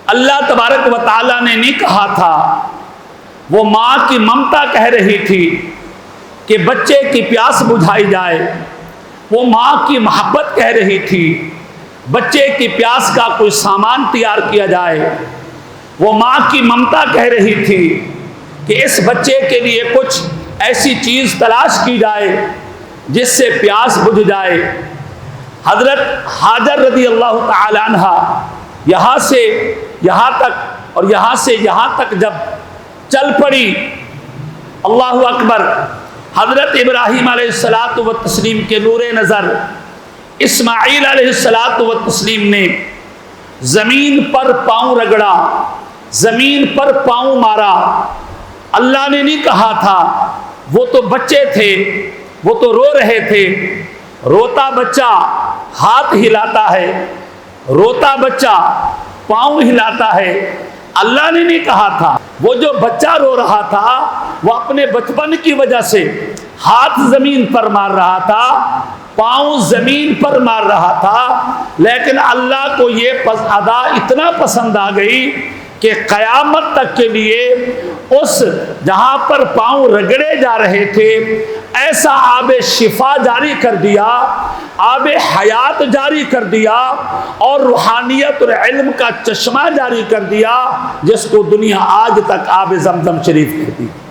اللہ تبارک و تعالیٰ نے نہیں کہا تھا، وہ ماں کی ممتا کہہ رہی تھی کہ بچے کی پیاس بجھائی جائے، وہ ماں کی محبت کہہ رہی تھی بچے کی پیاس کا کوئی سامان تیار کیا جائے، وہ ماں کی ممتا کہہ رہی تھی کہ اس بچے کے لیے کچھ ایسی چیز تلاش کی جائے جس سے پیاس بجھ جائے۔ حضرت ہاجر رضی اللہ تعالی عنہ یہاں سے یہاں تک اور یہاں سے یہاں تک جب چل پڑی، اللہ اکبر، حضرت ابراہیم علیہ الصلاۃ والتسلیم کے نور نظر اسماعیل علیہ الصلاۃ والتسلیم نے زمین پر پاؤں رگڑا، زمین پر پاؤں مارا۔ اللہ نے نہیں کہا تھا، وہ تو بچے تھے، وہ تو رو رہے تھے۔ روتا بچہ ہاتھ ہلاتا ہے، روتا بچہ پاؤں ہلاتا ہے۔ اللہ نے نہیں کہا تھا، وہ جو بچہ رو رہا تھا وہ اپنے بچپن کی وجہ سے ہاتھ زمین پر مار رہا تھا، پاؤں زمین پر مار رہا تھا، لیکن اللہ کو یہ ادا اتنا پسند آ گئی کہ قیامت تک کے لیے اس جہاں پر پاؤں رگڑے جا رہے تھے ایسا آب شفا جاری کر دیا، آب حیات جاری کر دیا، اور روحانیت اور علم کا چشمہ جاری کر دیا، جس کو دنیا آج تک آب زمزم شریف کہتی ہے۔